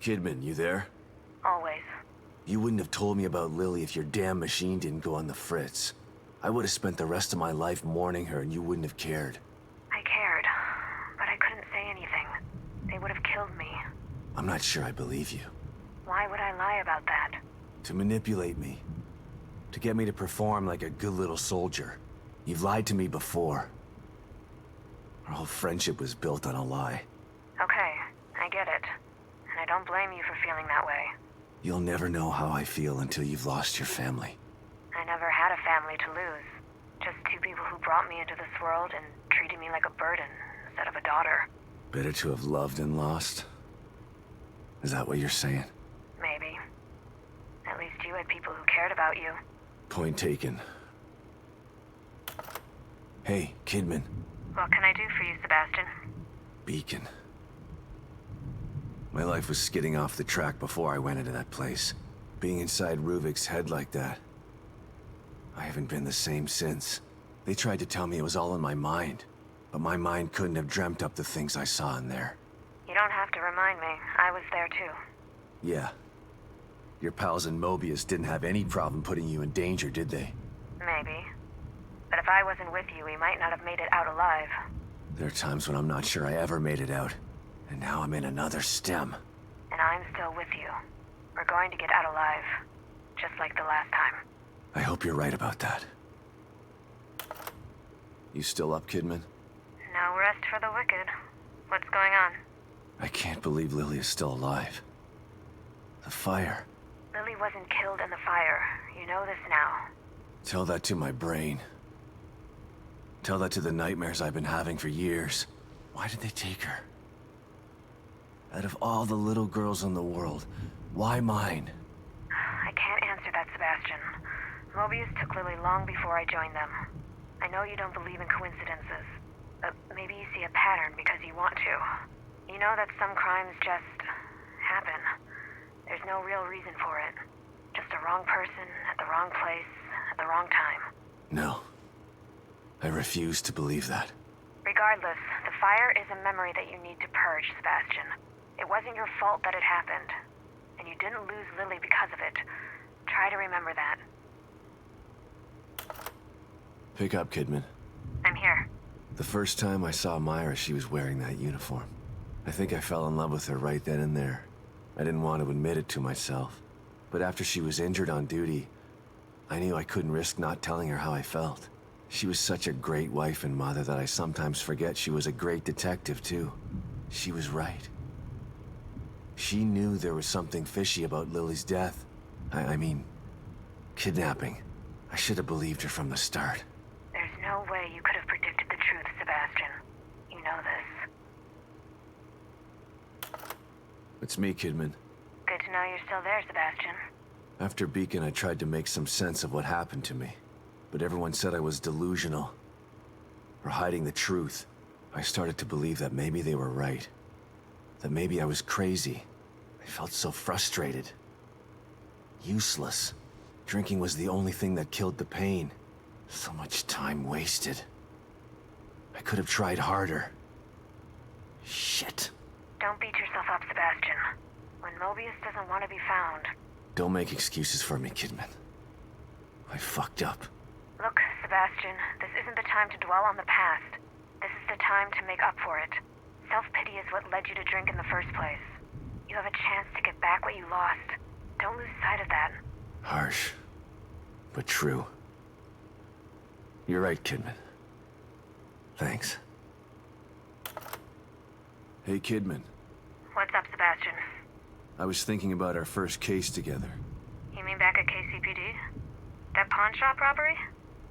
Kidman, you there? Always. You wouldn't have told me about Lily if your damn machine didn't go on the fritz. I would have spent the rest of my life mourning her and you wouldn't have cared. I cared, but I couldn't say anything. They would have killed me. I'm not sure I believe you. Why would I lie about that? To manipulate me. To get me to perform like a good little soldier. You've lied to me before. Our whole friendship was built on a lie. Okay, I get it. And I don't blame you for feeling that way. You'll never know how I feel until you've lost your family. I never had a family to lose. Just two people who brought me into this world and treated me like a burden instead of a daughter. Better to have loved and lost? Is that what you're saying? Maybe. At least you had people who cared about you. Point taken. Hey, Kidman. What can I do for you, Sebastian? Beacon. My life was skidding off the track before I went into that place. Being inside Ruvik's head like that. I haven't been the same since. They tried to tell me it was all in my mind, but my mind couldn't have dreamt up the things I saw in there. You don't have to remind me. I was there too. Yeah. Your pals in Mobius didn't have any problem putting you in danger, did they? Maybe. But if I wasn't with you, we might not have made it out alive. There are times when I'm not sure I ever made it out. And now I'm in another stem. And I'm still with you. We're going to get out alive. Just like the last time. I hope you're right about that. You still up, Kidman? No rest for the wicked. What's going on? I can't believe Lily is still alive. The fire. Lily wasn't killed in the fire. You know this now. Tell that to my brain. Tell that to the nightmares I've been having for years. Why did they take her? Out of all the little girls in the world, why mine? I can't answer that, Sebastian. Mobius took Lily long before I joined them. I know you don't believe in coincidences, but maybe you see a pattern because you want to. You know that some crimes just happen. There's no real reason for it. Just a wrong person at the wrong place at the wrong time. No. I refuse to believe that. Regardless, the fire is a memory that you need to purge, Sebastian. It wasn't your fault that it happened. And you didn't lose Lily because of it. Try to remember that. Pick up, Kidman. I'm here. The first time I saw Myra, she was wearing that uniform. I think I fell in love with her right then and there. I didn't want to admit it to myself. But after she was injured on duty, I knew I couldn't risk not telling her how I felt. She was such a great wife and mother that I sometimes forget she was a great detective, too. She was right. She knew there was something fishy about Lily's death. I mean, kidnapping. I should have believed her from the start. There's no way you could have predicted the truth, Sebastian. You know this. It's me, Kidman. Good to know you're still there, Sebastian. After Beacon, I tried to make some sense of what happened to me. But everyone said I was delusional. Or hiding the truth. I started to believe that maybe they were right. That maybe I was crazy. I felt so frustrated. Useless. Drinking was the only thing that killed the pain. So much time wasted. I could have tried harder. Shit. Don't beat yourself up, Sebastian. When Mobius doesn't want to be found. Don't make excuses for me, Kidman. I fucked up. Look, Sebastian, this isn't the time to dwell on the past. This is the time to make up for it. Self-pity is what led you to drink in the first place. You have a chance to get back what you lost. Don't lose sight of that. Harsh, but true. You're right, Kidman. Thanks. Hey, Kidman. What's up, Sebastian? I was thinking about our first case together. You mean back at KCPD? That pawn shop robbery?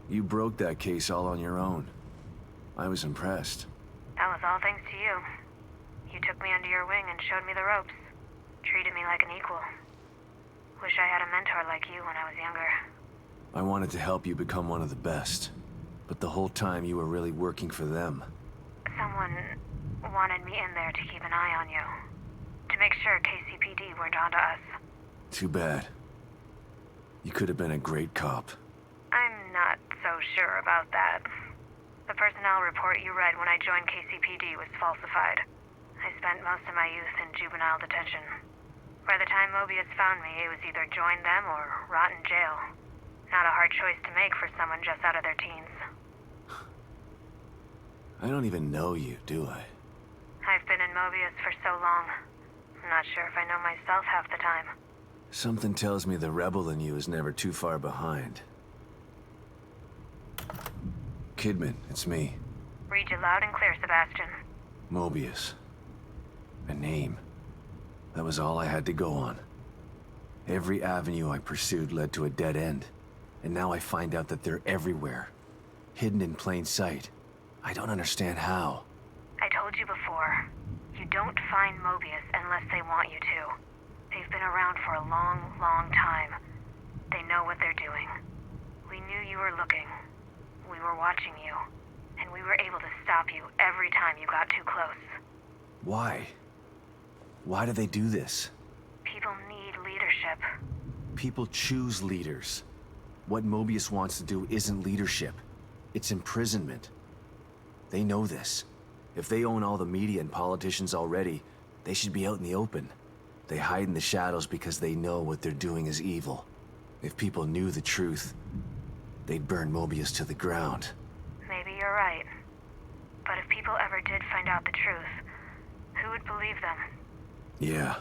You broke that case all on your own. I was impressed. That was all thanks to you. You took me under your wing and showed me the ropes. Treated me like an equal. Wish I had a mentor like you when I was younger. I wanted to help you become one of the best. But the whole time you were really working for them. Someone wanted me in there to keep an eye on you. To make sure KCPD weren't onto us. Too bad. You could have been a great cop. I'm not so sure about that. The personnel report you read when I joined KCPD was falsified. I spent most of my youth in juvenile detention. By the time Mobius found me, it was either join them or rot in jail. Not a hard choice to make for someone just out of their teens. I don't even know you, do I? I've been in Mobius for so long. I'm not sure if I know myself half the time. Something tells me the rebel in you is never too far behind. Kidman, it's me. Read you loud and clear, Sebastian. Mobius. A name. That was all I had to go on. Every avenue I pursued led to a dead end. And now I find out that they're everywhere. Hidden in plain sight. I don't understand how. I told you before. You don't find Mobius unless they want you to. They've been around for a long, long time. They know what they're doing. We knew you were looking. We were watching you. And we were able to stop you every time you got too close. Why? Why do they do this? People need leadership. People choose leaders. What Mobius wants to do isn't leadership. It's imprisonment. They know this. If they own all the media and politicians already, they should be out in the open. They hide in the shadows because they know what they're doing is evil. If people knew the truth, they'd burn Mobius to the ground. Maybe you're right. But if people ever did find out the truth, who would believe them? Yeah.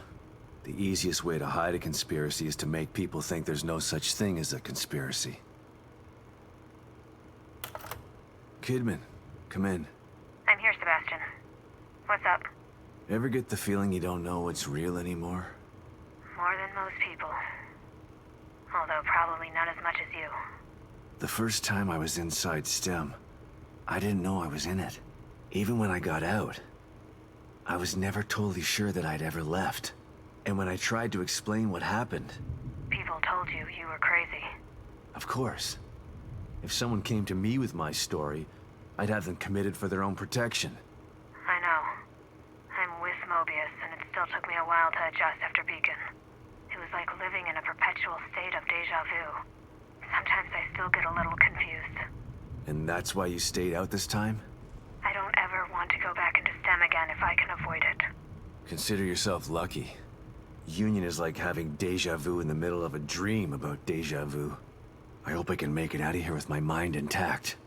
The easiest way to hide a conspiracy is to make people think there's no such thing as a conspiracy. Kidman, come in. I'm here, Sebastian. What's up? Ever get the feeling you don't know what's real anymore? More than most people. Although probably not as much as you. The first time I was inside STEM, I didn't know I was in it. Even when I got out, I was never totally sure that I'd ever left. And when I tried to explain what happened... People told you you were crazy. Of course. If someone came to me with my story, I'd have them committed for their own protection. I know. I'm with Mobius, and it still took me a while to adjust after Beacon. It was like living in a perpetual state of deja vu. Sometimes I still get a little confused. And that's why you stayed out this time? I don't ever want to go back into STEM again if I can avoid it. Consider yourself lucky. Union is like having deja vu in the middle of a dream about deja vu. I hope I can make it out of here with my mind intact.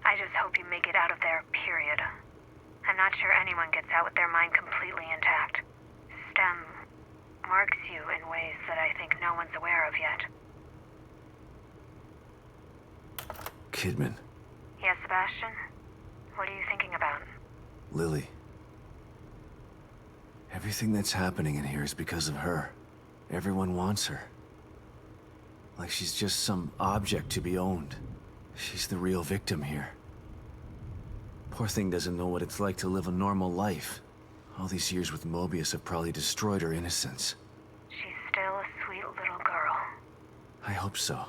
I just hope you make it out of there, period. I'm not sure anyone gets out with their mind completely intact. STEM marks you in ways that I think no one's aware of yet. Kidman. Yes, Sebastian? What are you thinking about? Lily. Everything that's happening in here is because of her. Everyone wants her. Like she's just some object to be owned. She's the real victim here. Poor thing doesn't know what it's like to live a normal life. All these years with Mobius have probably destroyed her innocence. She's still a sweet little girl. I hope so.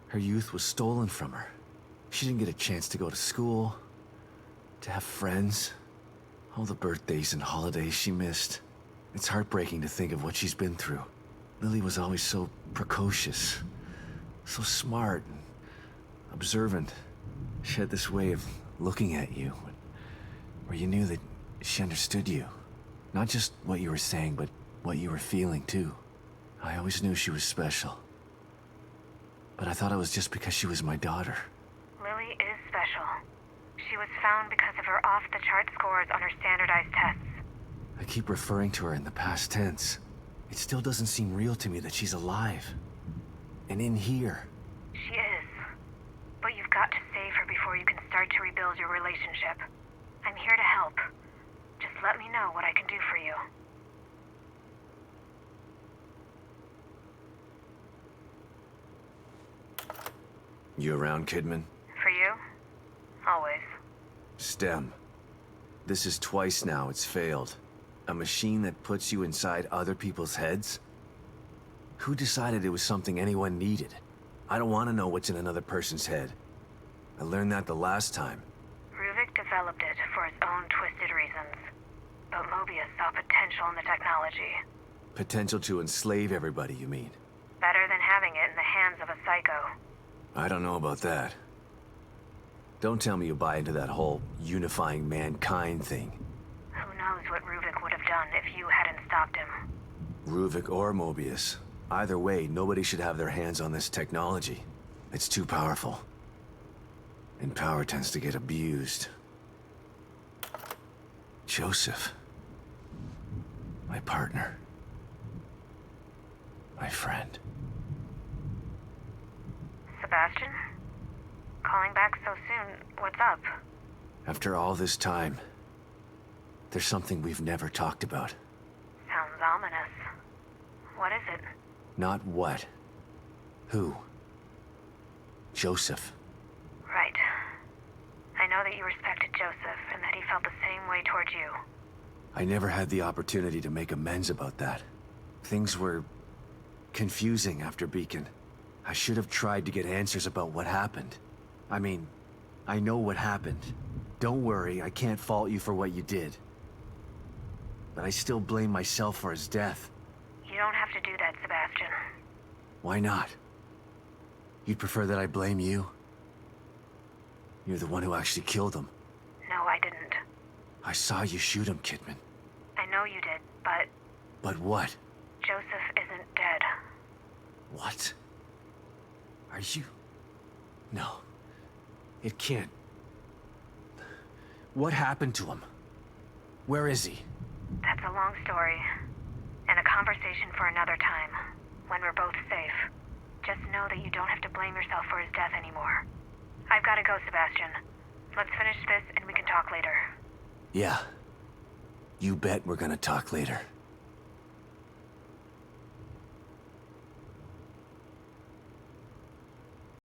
Her youth was stolen from her. She didn't get a chance to go to school, to have friends. All the birthdays and holidays she missed. It's heartbreaking to think of what she's been through. Lily was always so precocious, so smart and observant. She had this way of looking at you, where you knew that she understood you. Not just what you were saying, but what you were feeling too. I always knew she was special. But I thought it was just because she was my daughter. Lily is special. She was found because of her off-the-chart scores on her standardized tests. I keep referring to her in the past tense. It still doesn't seem real to me that she's alive. And in here. She is. But you've got to save her before you can start to rebuild your relationship. I'm here to help. Just let me know what I can do for you. You around, Kidman? For you? Always. STEM. This is twice now it's failed. A machine that puts you inside other people's heads? Who decided it was something anyone needed? I don't want to know what's in another person's head. I learned that the last time. Ruvik developed it for his own twisted reasons. But Mobius saw potential in the technology. Potential to enslave everybody, you mean? Better than having it in the hands of a psycho. I don't know about that. Don't tell me you buy into that whole unifying mankind thing. Who knows what Ruvik would have done if you hadn't stopped him. Ruvik or Mobius. Either way, nobody should have their hands on this technology. It's too powerful. And power tends to get abused. Joseph. My partner. My friend. Sebastian? Calling back so soon. What's up? After all this time, there's something we've never talked about. Sounds ominous. What is it? Not what. Who. Joseph. Right. I know that you respected Joseph and that he felt the same way towards you. I never had the opportunity to make amends about that. Things were confusing after Beacon. I should have tried to get answers about what happened. I mean, I know what happened. Don't worry, I can't fault you for what you did. But I still blame myself for his death. You don't have to do that, Sebastian. Why not? You'd prefer that I blame you? You're the one who actually killed him. No, I didn't. I saw you shoot him, Kidman. I know you did, but But what? Joseph isn't dead. What? Are you... No. It can't. What happened to him? Where is he? That's a long story. And a conversation for another time. When we're both safe. Just know that you don't have to blame yourself for his death anymore. I've gotta go, Sebastian. Let's finish this and we can talk later. Yeah. You bet we're gonna talk later.